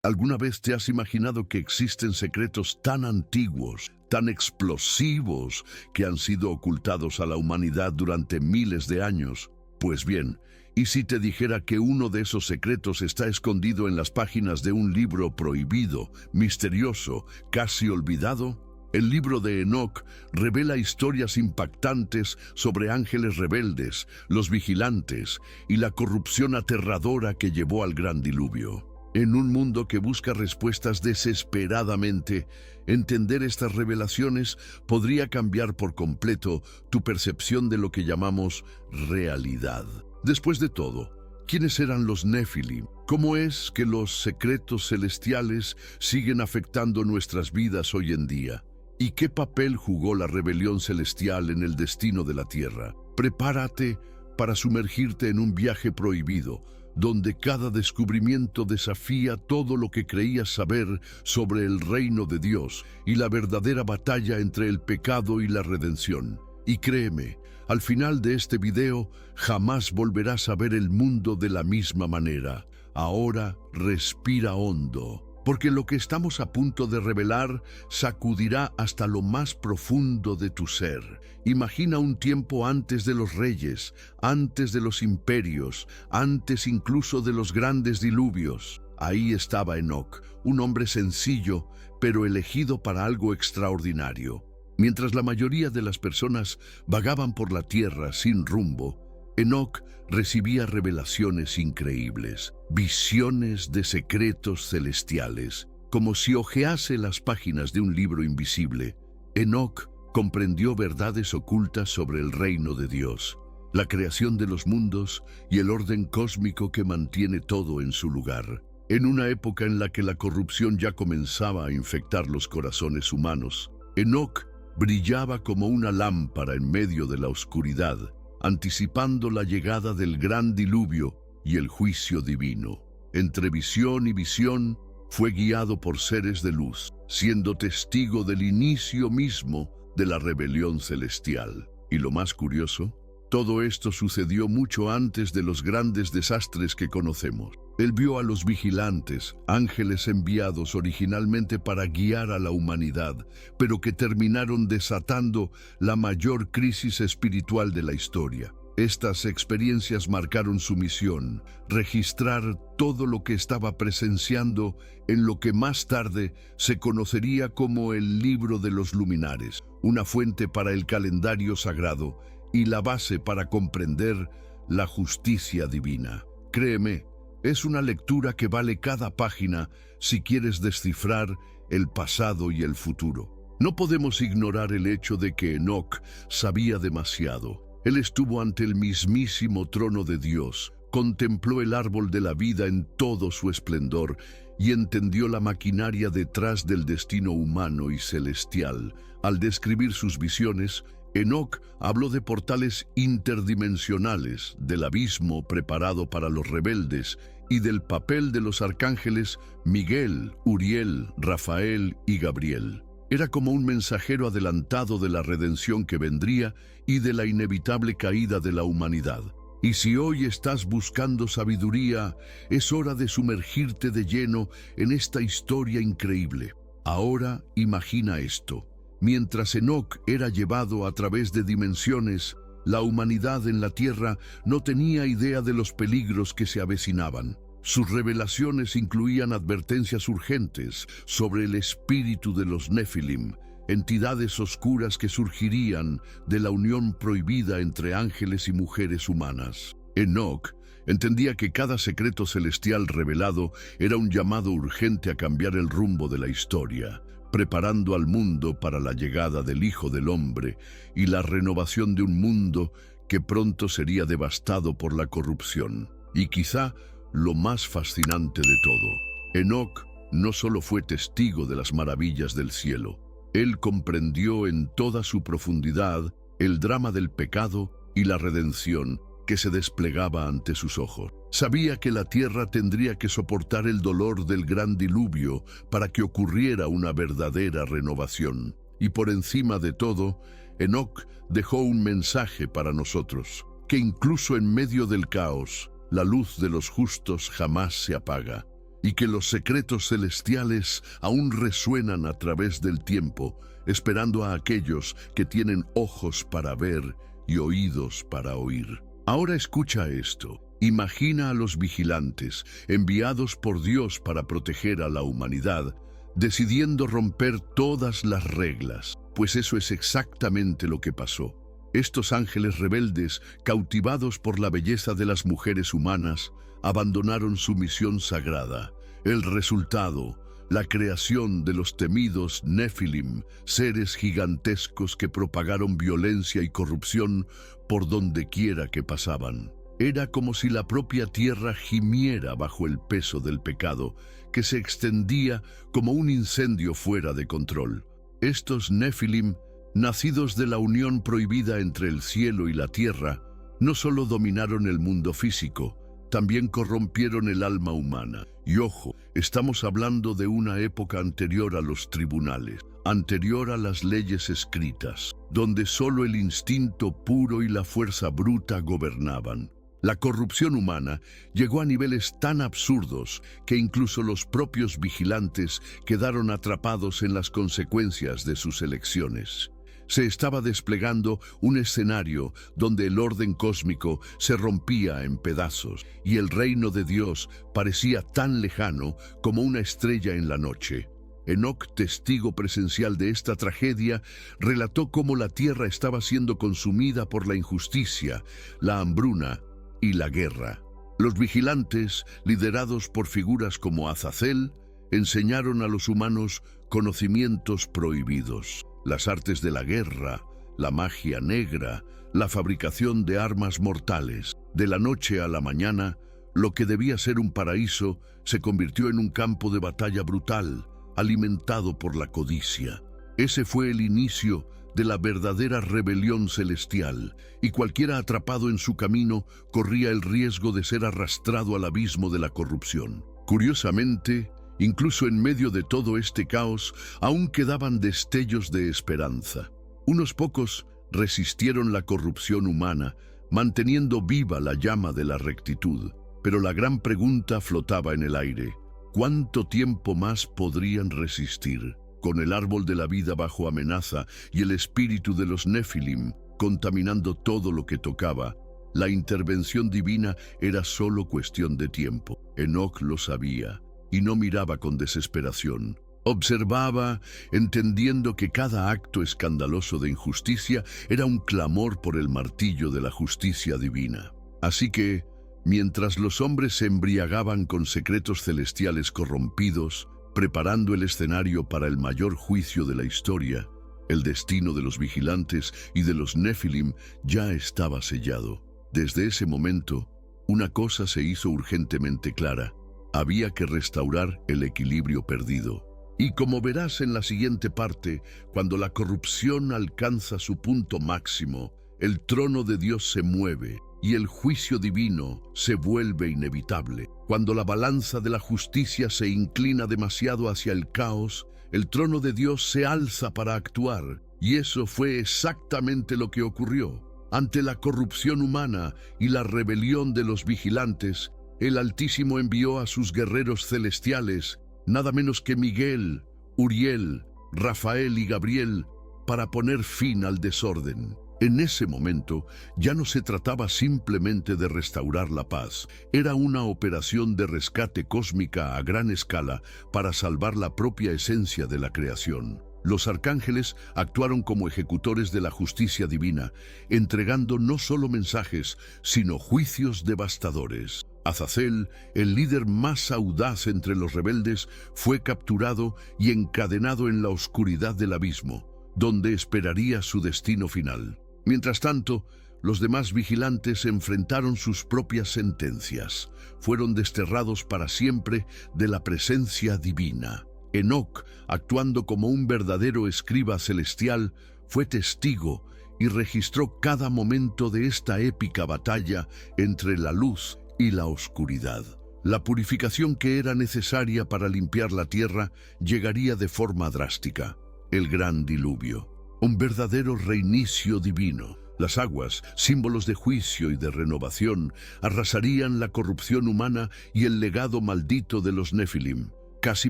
¿Alguna vez te has imaginado que existen secretos tan antiguos, tan explosivos, que han sido ocultados a la humanidad durante miles de años? Pues bien, ¿y si te dijera que uno de esos secretos está escondido en las páginas de un libro prohibido, misterioso, casi olvidado? El libro de Enoc revela historias impactantes sobre ángeles rebeldes, los vigilantes y la corrupción aterradora que llevó al gran diluvio. En un mundo que busca respuestas desesperadamente, entender estas revelaciones podría cambiar por completo tu percepción de lo que llamamos realidad. Después de todo, ¿quiénes eran los Nefilim? ¿Cómo es que los secretos celestiales siguen afectando nuestras vidas hoy en día? ¿Y qué papel jugó la rebelión celestial en el destino de la Tierra? Prepárate para sumergirte en un viaje prohibido, donde cada descubrimiento desafía todo lo que creías saber sobre el reino de Dios y la verdadera batalla entre el pecado y la redención. Y créeme, al final de este video jamás volverás a ver el mundo de la misma manera. Ahora respira hondo, porque lo que estamos a punto de revelar sacudirá hasta lo más profundo de tu ser. Imagina un tiempo antes de los reyes, antes de los imperios, antes incluso de los grandes diluvios. Ahí estaba Enoc, un hombre sencillo, pero elegido para algo extraordinario. Mientras la mayoría de las personas vagaban por la tierra sin rumbo, Enoc recibía revelaciones increíbles, visiones de secretos celestiales. Como si hojease las páginas de un libro invisible, Enoc comprendió verdades ocultas sobre el reino de Dios, la creación de los mundos y el orden cósmico que mantiene todo en su lugar. En una época en la que la corrupción ya comenzaba a infectar los corazones humanos, Enoc brillaba como una lámpara en medio de la oscuridad, anticipando la llegada del gran diluvio y el juicio divino. Entre visión y visión, fue guiado por seres de luz, siendo testigo del inicio mismo de la rebelión celestial. Y lo más curioso, todo esto sucedió mucho antes de los grandes desastres que conocemos. Él vio a los vigilantes, ángeles enviados originalmente para guiar a la humanidad, pero que terminaron desatando la mayor crisis espiritual de la historia. Estas experiencias marcaron su misión, registrar todo lo que estaba presenciando en lo que más tarde se conocería como el Libro de los Luminares, una fuente para el calendario sagrado y la base para comprender la justicia divina. Créeme, es una lectura que vale cada página si quieres descifrar el pasado y el futuro. No podemos ignorar el hecho de que Enoc sabía demasiado. Él estuvo ante el mismísimo trono de Dios, contempló el árbol de la vida en todo su esplendor y entendió la maquinaria detrás del destino humano y celestial. Al describir sus visiones, Enoc habló de portales interdimensionales, del abismo preparado para los rebeldes y del papel de los arcángeles Miguel, Uriel, Rafael y Gabriel. Era como un mensajero adelantado de la redención que vendría y de la inevitable caída de la humanidad. Y si hoy estás buscando sabiduría, es hora de sumergirte de lleno en esta historia increíble. Ahora imagina esto. Mientras Enoc era llevado a través de dimensiones, la humanidad en la tierra no tenía idea de los peligros que se avecinaban. Sus revelaciones incluían advertencias urgentes sobre el espíritu de los Nefilim, entidades oscuras que surgirían de la unión prohibida entre ángeles y mujeres humanas. Enoc entendía que cada secreto celestial revelado era un llamado urgente a cambiar el rumbo de la historia, preparando al mundo para la llegada del Hijo del Hombre y la renovación de un mundo que pronto sería devastado por la corrupción. Y quizá lo más fascinante de todo, Enoc no solo fue testigo de las maravillas del cielo, él comprendió en toda su profundidad el drama del pecado y la redención que se desplegaba ante sus ojos. Sabía que la tierra tendría que soportar el dolor del gran diluvio para que ocurriera una verdadera renovación. Y por encima de todo, Enoc dejó un mensaje para nosotros, que incluso en medio del caos, la luz de los justos jamás se apaga. y que los secretos celestiales aún resuenan a través del tiempo, esperando a aquellos que tienen ojos para ver y oídos para oír. Ahora escucha esto. Imagina a los vigilantes, enviados por Dios para proteger a la humanidad, decidiendo romper todas las reglas, pues eso es exactamente lo que pasó. Estos ángeles rebeldes, cautivados por la belleza de las mujeres humanas, abandonaron su misión sagrada. El resultado, la creación de los temidos Nefilim, seres gigantescos que propagaron violencia y corrupción por donde quiera que pasaban. Era como si la propia tierra gimiera bajo el peso del pecado, que se extendía como un incendio fuera de control. Estos Nefilim, nacidos de la unión prohibida entre el cielo y la tierra, no solo dominaron el mundo físico, también corrompieron el alma humana. Y ojo, estamos hablando de una época anterior a los tribunales, anterior a las leyes escritas, donde solo el instinto puro y la fuerza bruta gobernaban. La corrupción humana llegó a niveles tan absurdos que incluso los propios vigilantes quedaron atrapados en las consecuencias de sus elecciones. Se estaba desplegando un escenario donde el orden cósmico se rompía en pedazos y el reino de Dios parecía tan lejano como una estrella en la noche. Enoc, testigo presencial de esta tragedia, relató cómo la tierra estaba siendo consumida por la injusticia, la hambruna y la guerra. Los vigilantes, liderados por figuras como Azazel, enseñaron a los humanos conocimientos prohibidos. Las artes de la guerra, la magia negra, la fabricación de armas mortales. De la noche a la mañana, lo que debía ser un paraíso se convirtió en un campo de batalla brutal, alimentado por la codicia. Ese fue el inicio de la verdadera rebelión celestial, y cualquiera atrapado en su camino corría el riesgo de ser arrastrado al abismo de la corrupción. Curiosamente, incluso en medio de todo este caos, aún quedaban destellos de esperanza. Unos pocos resistieron la corrupción humana, manteniendo viva la llama de la rectitud. Pero la gran pregunta flotaba en el aire. ¿Cuánto tiempo más podrían resistir? Con el árbol de la vida bajo amenaza y el espíritu de los Nefilim contaminando todo lo que tocaba, la intervención divina era solo cuestión de tiempo. Enoc lo sabía y no miraba con desesperación. Observaba, entendiendo que cada acto escandaloso de injusticia era un clamor por el martillo de la justicia divina. Así que, mientras los hombres se embriagaban con secretos celestiales corrompidos, preparando el escenario para el mayor juicio de la historia, el destino de los vigilantes y de los Nefilim ya estaba sellado. Desde ese momento, una cosa se hizo urgentemente clara. Había que restaurar el equilibrio perdido. Y como verás en la siguiente parte, cuando la corrupción alcanza su punto máximo, el trono de Dios se mueve y el juicio divino se vuelve inevitable. Cuando la balanza de la justicia se inclina demasiado hacia el caos, el trono de Dios se alza para actuar, y eso fue exactamente lo que ocurrió. Ante la corrupción humana y la rebelión de los vigilantes, el Altísimo envió a sus guerreros celestiales, nada menos que Miguel, Uriel, Rafael y Gabriel, para poner fin al desorden. En ese momento, ya no se trataba simplemente de restaurar la paz. Era una operación de rescate cósmica a gran escala para salvar la propia esencia de la creación. Los arcángeles actuaron como ejecutores de la justicia divina, entregando no solo mensajes, sino juicios devastadores. Azazel, el líder más audaz entre los rebeldes, fue capturado y encadenado en la oscuridad del abismo, donde esperaría su destino final. Mientras tanto, los demás vigilantes enfrentaron sus propias sentencias. Fueron desterrados para siempre de la presencia divina. Enoc, actuando como un verdadero escriba celestial, fue testigo y registró cada momento de esta épica batalla entre la luz y la oscuridad. La purificación que era necesaria para limpiar la tierra llegaría de forma drástica. El gran diluvio. Un verdadero reinicio divino. Las aguas, símbolos de juicio y de renovación, arrasarían la corrupción humana y el legado maldito de los Nefilim. Casi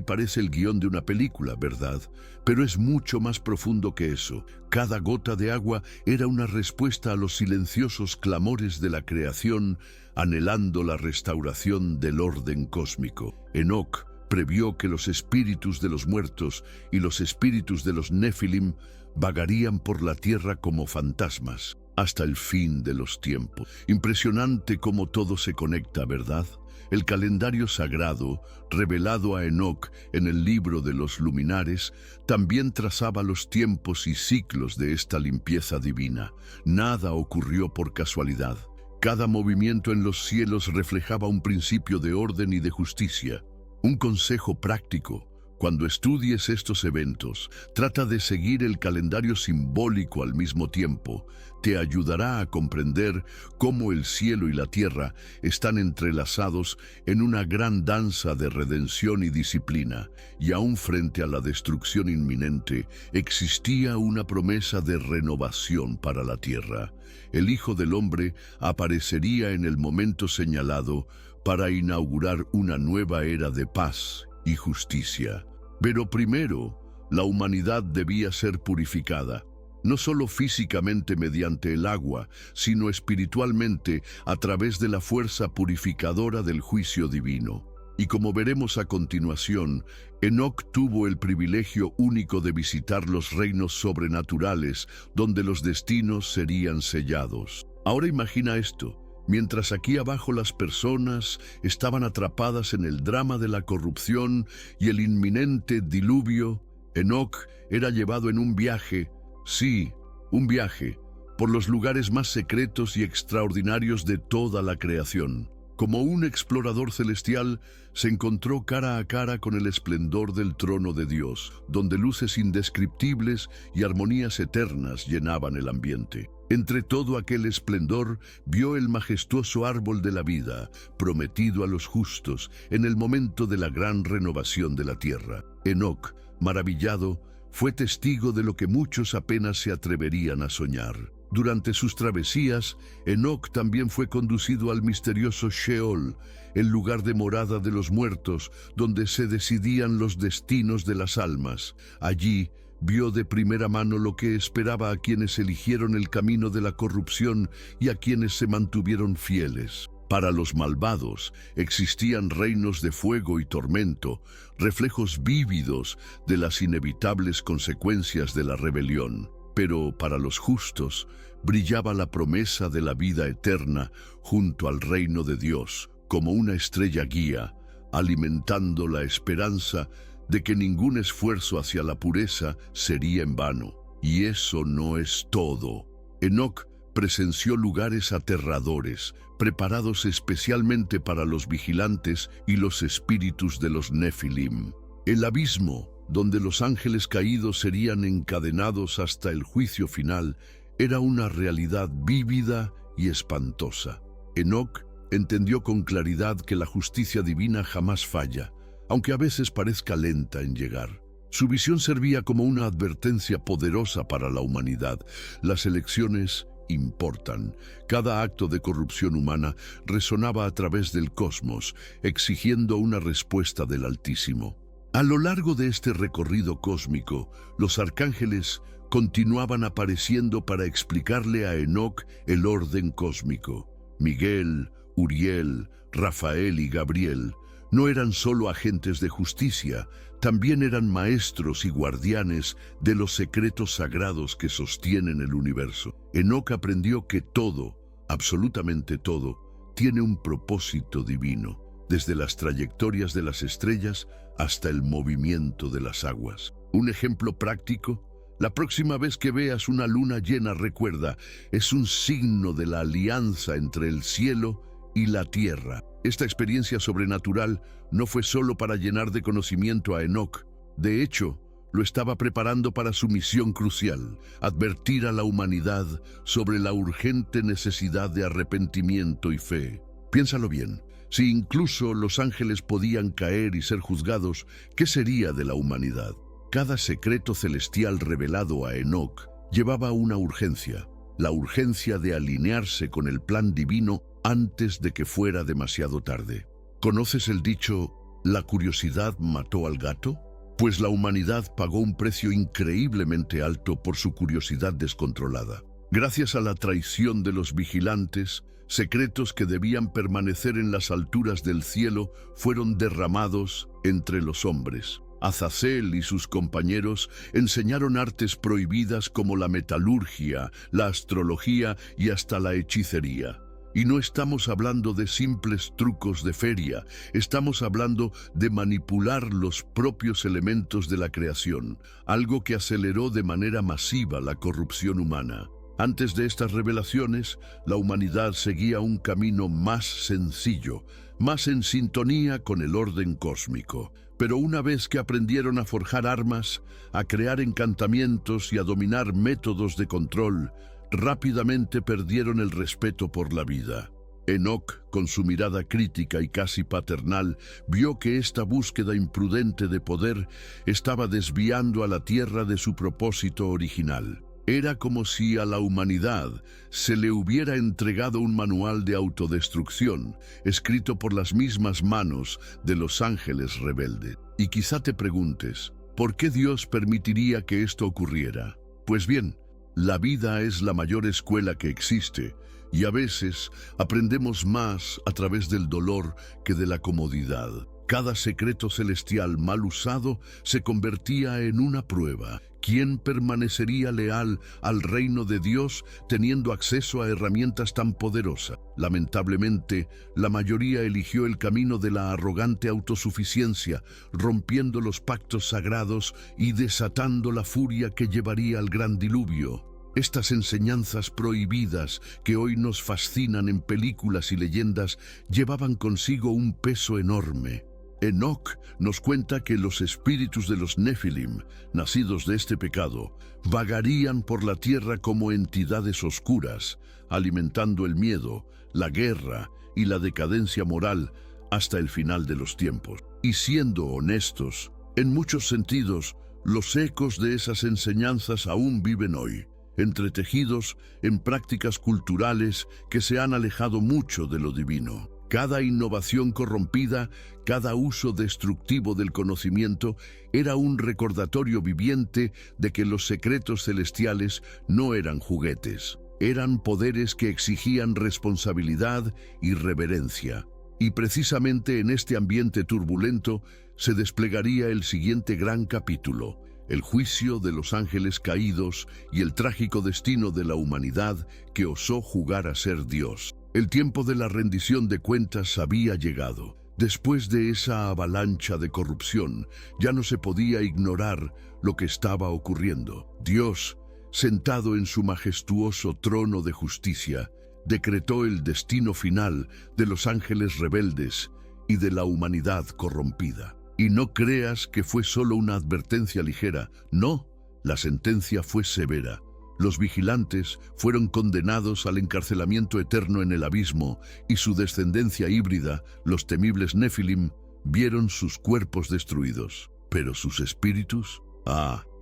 parece el guión de una película, ¿verdad? Pero es mucho más profundo que eso. Cada gota de agua era una respuesta a los silenciosos clamores de la creación, anhelando la restauración del orden cósmico. Enoc previó que los espíritus de los muertos y los espíritus de los Nefilim vagarían por la tierra como fantasmas hasta el fin de los tiempos. Impresionante cómo todo se conecta, ¿verdad? El calendario sagrado, revelado a Enoc en el libro de los luminares, también trazaba los tiempos y ciclos de esta limpieza divina. Nada ocurrió por casualidad. Cada movimiento en los cielos reflejaba un principio de orden y de justicia. Un consejo práctico: cuando estudies estos eventos, trata de seguir el calendario simbólico al mismo tiempo. Te ayudará a comprender cómo el cielo y la tierra están entrelazados en una gran danza de redención y disciplina, y aún frente a la destrucción inminente, existía una promesa de renovación para la tierra. El Hijo del Hombre aparecería en el momento señalado para inaugurar una nueva era de paz y justicia. Pero primero, la humanidad debía ser purificada, no solo físicamente mediante el agua, sino espiritualmente a través de la fuerza purificadora del juicio divino. Y como veremos a continuación, Enoc tuvo el privilegio único de visitar los reinos sobrenaturales, donde los destinos serían sellados. Ahora imagina esto. Mientras aquí abajo las personas estaban atrapadas en el drama de la corrupción y el inminente diluvio, Enoc era llevado en un viaje, sí, un viaje, por los lugares más secretos y extraordinarios de toda la creación. Como un explorador celestial, se encontró cara a cara con el esplendor del trono de Dios, donde luces indescriptibles y armonías eternas llenaban el ambiente. Entre todo aquel esplendor, vio el majestuoso árbol de la vida, prometido a los justos en el momento de la gran renovación de la tierra. Enoc, maravillado, fue testigo de lo que muchos apenas se atreverían a soñar. Durante sus travesías, Enoc también fue conducido al misterioso Sheol, el lugar de morada de los muertos, donde se decidían los destinos de las almas. Allí, vio de primera mano lo que esperaba a quienes eligieron el camino de la corrupción y a quienes se mantuvieron fieles. Para los malvados existían reinos de fuego y tormento, reflejos vívidos de las inevitables consecuencias de la rebelión. Pero para los justos brillaba la promesa de la vida eterna junto al reino de Dios, como una estrella guía, alimentando la esperanza de que ningún esfuerzo hacia la pureza sería en vano. Y eso no es todo. Enoc presenció lugares aterradores, preparados especialmente para los vigilantes y los espíritus de los Nefilim. El abismo, donde los ángeles caídos serían encadenados hasta el juicio final, era una realidad vívida y espantosa. Enoc entendió con claridad que la justicia divina jamás falla, aunque a veces parezca lenta en llegar. Su visión servía como una advertencia poderosa para la humanidad. Las elecciones importan. Cada acto de corrupción humana resonaba a través del cosmos, exigiendo una respuesta del Altísimo. A lo largo de este recorrido cósmico, los arcángeles continuaban apareciendo para explicarle a Enoc el orden cósmico. Miguel, Uriel, Rafael y Gabriel no eran solo agentes de justicia, también eran maestros y guardianes de los secretos sagrados que sostienen el universo. Enoc aprendió que todo, absolutamente todo, tiene un propósito divino, desde las trayectorias de las estrellas hasta el movimiento de las aguas. Un ejemplo práctico: la próxima vez que veas una luna llena, recuerda, es un signo de la alianza entre el cielo y la tierra. Esta experiencia sobrenatural no fue solo para llenar de conocimiento a Enoc. De hecho, lo estaba preparando para su misión crucial: advertir a la humanidad sobre la urgente necesidad de arrepentimiento y fe. Piénsalo bien. Si incluso los ángeles podían caer y ser juzgados, ¿qué sería de la humanidad? Cada secreto celestial revelado a Enoc llevaba una urgencia. la urgencia de alinearse con el plan divino antes de que fuera demasiado tarde. ¿Conoces el dicho, la curiosidad mató al gato? Pues la humanidad pagó un precio increíblemente alto por su curiosidad descontrolada. Gracias a la traición de los vigilantes, secretos que debían permanecer en las alturas del cielo fueron derramados entre los hombres. Azazel y sus compañeros enseñaron artes prohibidas como la metalurgia, la astrología y hasta la hechicería. Y no estamos hablando de simples trucos de feria, estamos hablando de manipular los propios elementos de la creación, algo que aceleró de manera masiva la corrupción humana. Antes de estas revelaciones, la humanidad seguía un camino más sencillo, más en sintonía con el orden cósmico. Pero una vez que aprendieron a forjar armas, a crear encantamientos y a dominar métodos de control, rápidamente perdieron el respeto por la vida. Enoc, con su mirada crítica y casi paternal, vio que esta búsqueda imprudente de poder estaba desviando a la tierra de su propósito original. Era como si a la humanidad se le hubiera entregado un manual de autodestrucción, escrito por las mismas manos de los ángeles rebeldes. Y quizá te preguntes, ¿por qué Dios permitiría que esto ocurriera? Pues bien, la vida es la mayor escuela que existe, y a veces aprendemos más a través del dolor que de la comodidad. Cada secreto celestial mal usado se convertía en una prueba. ¿Quién permanecería leal al reino de Dios teniendo acceso a herramientas tan poderosas? Lamentablemente, la mayoría eligió el camino de la arrogante autosuficiencia, rompiendo los pactos sagrados y desatando la furia que llevaría al gran diluvio. Estas enseñanzas prohibidas que hoy nos fascinan en películas y leyendas llevaban consigo un peso enorme. Enoc nos cuenta que los espíritus de los Nefilim, nacidos de este pecado, vagarían por la tierra como entidades oscuras, alimentando el miedo, la guerra y la decadencia moral hasta el final de los tiempos. Y siendo honestos, en muchos sentidos, los ecos de esas enseñanzas aún viven hoy, entretejidos en prácticas culturales que se han alejado mucho de lo divino. Cada innovación corrompida, cada uso destructivo del conocimiento era un recordatorio viviente de que los secretos celestiales no eran juguetes, eran poderes que exigían responsabilidad y reverencia. Y precisamente en este ambiente turbulento se desplegaría el siguiente gran capítulo, el juicio de los ángeles caídos y el trágico destino de la humanidad que osó jugar a ser Dios. El tiempo de la rendición de cuentas había llegado. Después de esa avalancha de corrupción, ya no se podía ignorar lo que estaba ocurriendo. Dios, sentado en su majestuoso trono de justicia, decretó el destino final de los ángeles rebeldes y de la humanidad corrompida. Y no creas que fue solo una advertencia ligera. No, la sentencia fue severa. Los vigilantes fueron condenados al encarcelamiento eterno en el abismo y su descendencia híbrida, los temibles Nefilim, vieron sus cuerpos destruidos. Pero sus espíritus,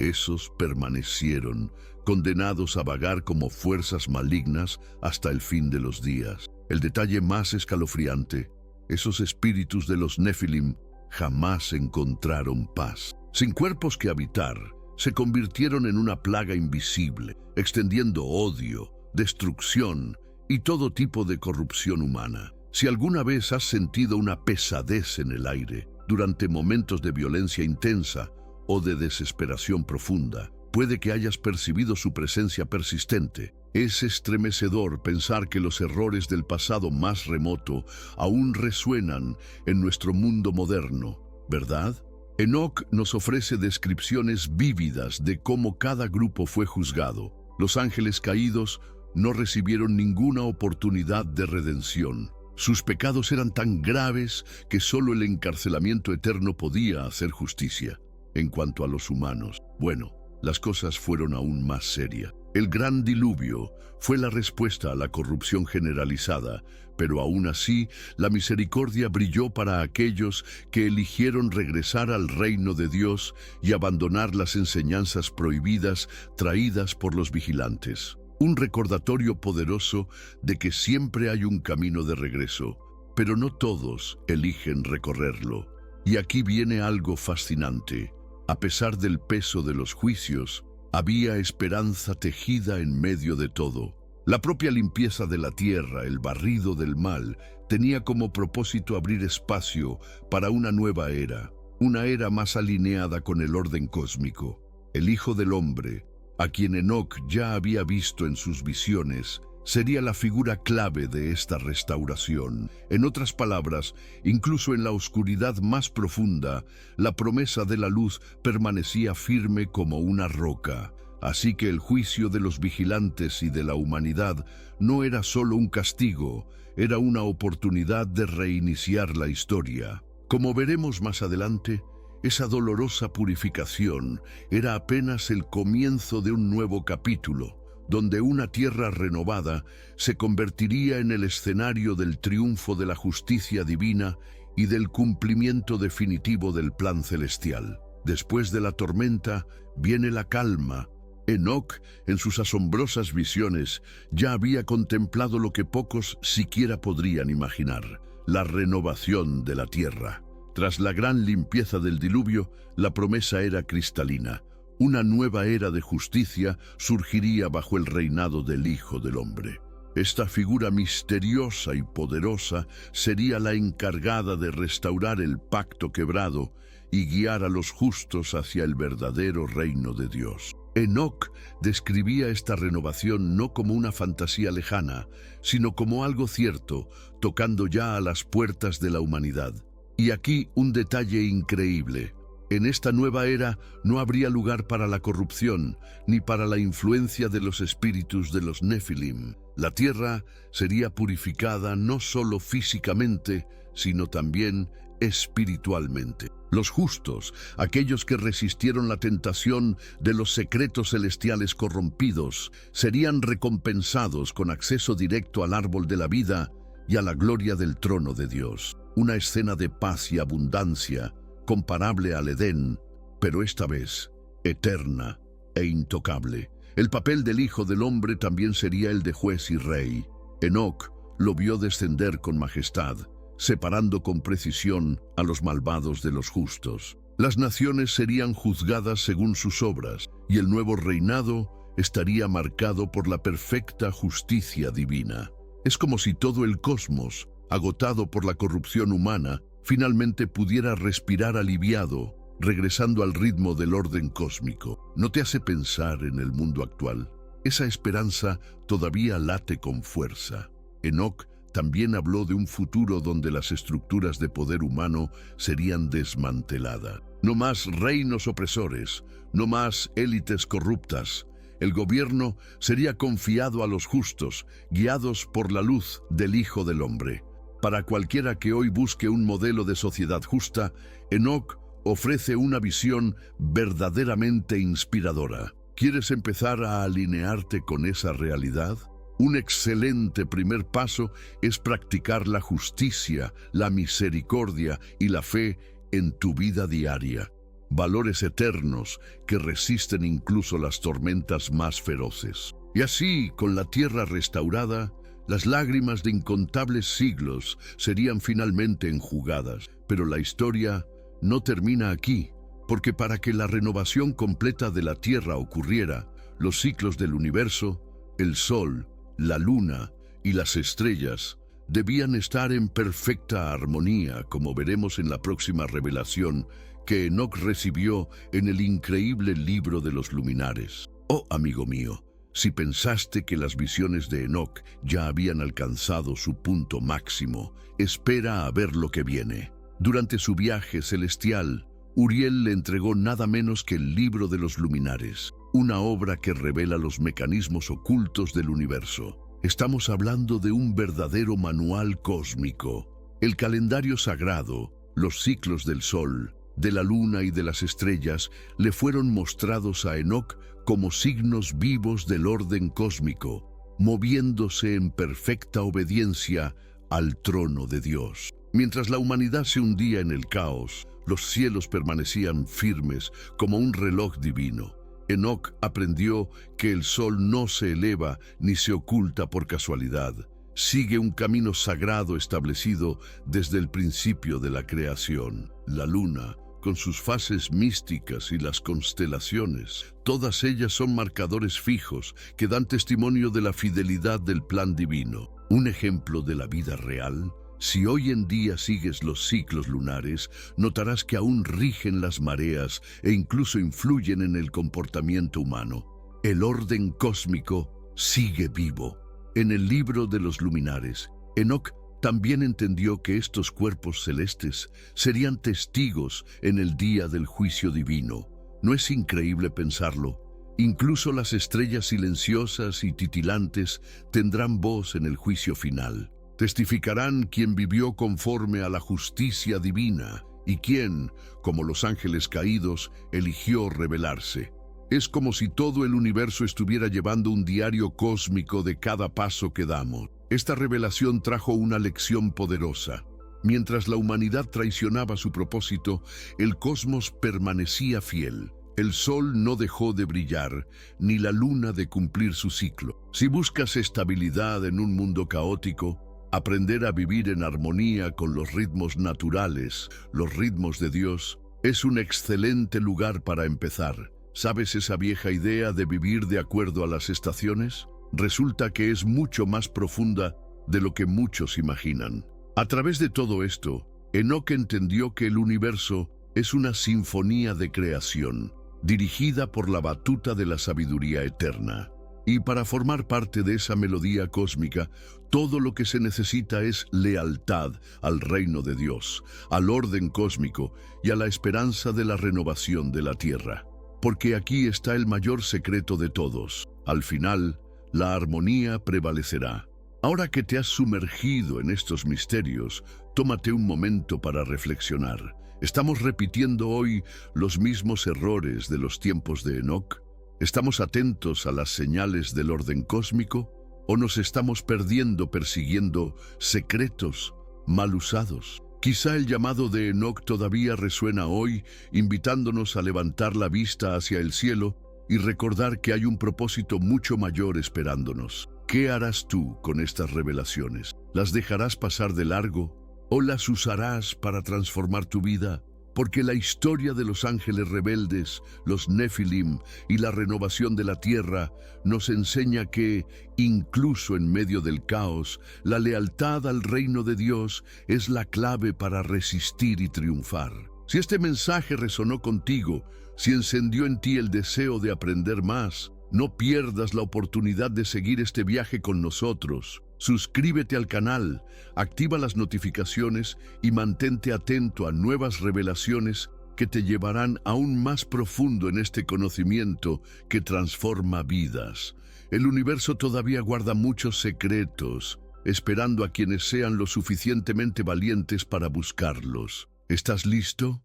esos permanecieron, condenados a vagar como fuerzas malignas hasta el fin de los días. El detalle más escalofriante, esos espíritus de los Nefilim jamás encontraron paz. Sin cuerpos que habitar, se convirtieron en una plaga invisible, extendiendo odio, destrucción y todo tipo de corrupción humana. Si alguna vez has sentido una pesadez en el aire durante momentos de violencia intensa o de desesperación profunda, puede que hayas percibido su presencia persistente. Es estremecedor pensar que los errores del pasado más remoto aún resuenan en nuestro mundo moderno, ¿verdad? Enoc nos ofrece descripciones vívidas de cómo cada grupo fue juzgado. Los ángeles caídos no recibieron ninguna oportunidad de redención. Sus pecados eran tan graves que solo el encarcelamiento eterno podía hacer justicia. En cuanto a los humanos, bueno, las cosas fueron aún más serias. El gran diluvio fue la respuesta a la corrupción generalizada, pero aún así la misericordia brilló para aquellos que eligieron regresar al reino de Dios y abandonar las enseñanzas prohibidas traídas por los vigilantes. un recordatorio poderoso de que siempre hay un camino de regreso, pero no todos eligen recorrerlo. Y aquí viene algo fascinante. A pesar del peso de los juicios, había esperanza tejida en medio de todo. La propia limpieza de la tierra, el barrido del mal, tenía como propósito abrir espacio para una nueva era, una era más alineada con el orden cósmico. El Hijo del Hombre, a quien Enoc ya había visto en sus visiones, sería la figura clave de esta restauración. En otras palabras, incluso en la oscuridad más profunda, la promesa de la luz permanecía firme como una roca. Así que el juicio de los vigilantes y de la humanidad no era solo un castigo, era una oportunidad de reiniciar la historia. Como veremos más adelante, esa dolorosa purificación era apenas el comienzo de un nuevo capítulo, donde una tierra renovada se convertiría en el escenario del triunfo de la justicia divina y del cumplimiento definitivo del plan celestial. Después de la tormenta viene la calma. Enoc, en sus asombrosas visiones, ya había contemplado lo que pocos siquiera podrían imaginar: la renovación de la tierra. Tras la gran limpieza del diluvio, la promesa era cristalina. Una nueva era de justicia surgiría bajo el reinado del Hijo del Hombre. Esta figura misteriosa y poderosa sería la encargada de restaurar el pacto quebrado y guiar a los justos hacia el verdadero reino de Dios. Enoc describía esta renovación no como una fantasía lejana, sino como algo cierto, tocando ya a las puertas de la humanidad. Y aquí un detalle increíble. En esta nueva era no habría lugar para la corrupción, ni para la influencia de los espíritus de los Nefilim. La tierra sería purificada no solo físicamente, sino también espiritualmente. Los justos, aquellos que resistieron la tentación de los secretos celestiales corrompidos, serían recompensados con acceso directo al árbol de la vida y a la gloria del trono de Dios. Una escena de paz y abundancia, comparable al Edén, pero esta vez eterna e intocable. El papel del Hijo del Hombre también sería el de juez y rey. Enoc lo vio descender con majestad, separando con precisión a los malvados de los justos. Las naciones serían juzgadas según sus obras, y el nuevo reinado estaría marcado por la perfecta justicia divina. Es como si todo el cosmos, agotado por la corrupción humana, finalmente pudiera respirar aliviado, regresando al ritmo del orden cósmico. ¿No te hace pensar en el mundo actual? Esa esperanza todavía late con fuerza. Enoc también habló de un futuro donde las estructuras de poder humano serían desmanteladas. No más reinos opresores, no más élites corruptas. El gobierno sería confiado a los justos, guiados por la luz del Hijo del Hombre. Para cualquiera que hoy busque un modelo de sociedad justa, Enoc ofrece una visión verdaderamente inspiradora. ¿Quieres empezar a alinearte con esa realidad? Un excelente primer paso es practicar la justicia, la misericordia y la fe en tu vida diaria. Valores eternos que resisten incluso las tormentas más feroces. Y así, con la tierra restaurada, las lágrimas de incontables siglos serían finalmente enjugadas. Pero la historia no termina aquí, porque para que la renovación completa de la tierra ocurriera, los ciclos del universo, el sol, la luna y las estrellas debían estar en perfecta armonía, como veremos en la próxima revelación que Enoc recibió en el increíble libro de los luminares. Oh, amigo mío, si pensaste que las visiones de Enoc ya habían alcanzado su punto máximo, espera a ver lo que viene. Durante su viaje celestial, Uriel le entregó nada menos que el libro de los luminares, una obra que revela los mecanismos ocultos del universo. Estamos hablando de un verdadero manual cósmico. El calendario sagrado, los ciclos del sol, de la luna y de las estrellas le fueron mostrados a Enoc como signos vivos del orden cósmico, moviéndose en perfecta obediencia al trono de Dios. Mientras la humanidad se hundía en el caos, los cielos permanecían firmes como un reloj divino. Enoc aprendió que el sol no se eleva ni se oculta por casualidad. Sigue un camino sagrado establecido desde el principio de la creación. La luna, con sus fases místicas y las constelaciones, todas ellas son marcadores fijos que dan testimonio de la fidelidad del plan divino. Un ejemplo de la vida real. Si hoy en día sigues los ciclos lunares, notarás que aún rigen las mareas e incluso influyen en el comportamiento humano. El orden cósmico sigue vivo. En el libro de los luminares, Enoc también entendió que estos cuerpos celestes serían testigos en el día del juicio divino. ¿No es increíble pensarlo? Incluso las estrellas silenciosas y titilantes tendrán voz en el juicio final. Testificarán quién vivió conforme a la justicia divina y quién, como los ángeles caídos, eligió rebelarse. Es como si todo el universo estuviera llevando un diario cósmico de cada paso que damos. Esta revelación trajo una lección poderosa. Mientras la humanidad traicionaba su propósito, el cosmos permanecía fiel. El sol no dejó de brillar, ni la luna de cumplir su ciclo. Si buscas estabilidad en un mundo caótico, aprender a vivir en armonía con los ritmos naturales, los ritmos de Dios, es un excelente lugar para empezar. ¿Sabes esa vieja idea de vivir de acuerdo a las estaciones? Resulta que es mucho más profunda de lo que muchos imaginan. A través de todo esto, Enoc entendió que el universo es una sinfonía de creación, dirigida por la batuta de la sabiduría eterna. Y para formar parte de esa melodía cósmica, todo lo que se necesita es lealtad al reino de Dios, al orden cósmico y a la esperanza de la renovación de la tierra. Porque aquí está el mayor secreto de todos. Al final, la armonía prevalecerá. Ahora que te has sumergido en estos misterios, tómate un momento para reflexionar. ¿Estamos repitiendo hoy los mismos errores de los tiempos de Enoc? ¿Estamos atentos a las señales del orden cósmico? ¿O nos estamos perdiendo persiguiendo secretos mal usados? Quizá el llamado de Enoc todavía resuena hoy, invitándonos a levantar la vista hacia el cielo y recordar que hay un propósito mucho mayor esperándonos. ¿Qué harás tú con estas revelaciones? ¿Las dejarás pasar de largo o las usarás para transformar tu vida? Porque la historia de los ángeles rebeldes, los Nefilim y la renovación de la tierra nos enseña que, incluso en medio del caos, la lealtad al reino de Dios es la clave para resistir y triunfar. Si este mensaje resonó contigo, si encendió en ti el deseo de aprender más, no pierdas la oportunidad de seguir este viaje con nosotros. Suscríbete al canal, activa las notificaciones y mantente atento a nuevas revelaciones que te llevarán aún más profundo en este conocimiento que transforma vidas. El universo todavía guarda muchos secretos, esperando a quienes sean lo suficientemente valientes para buscarlos. ¿Estás listo?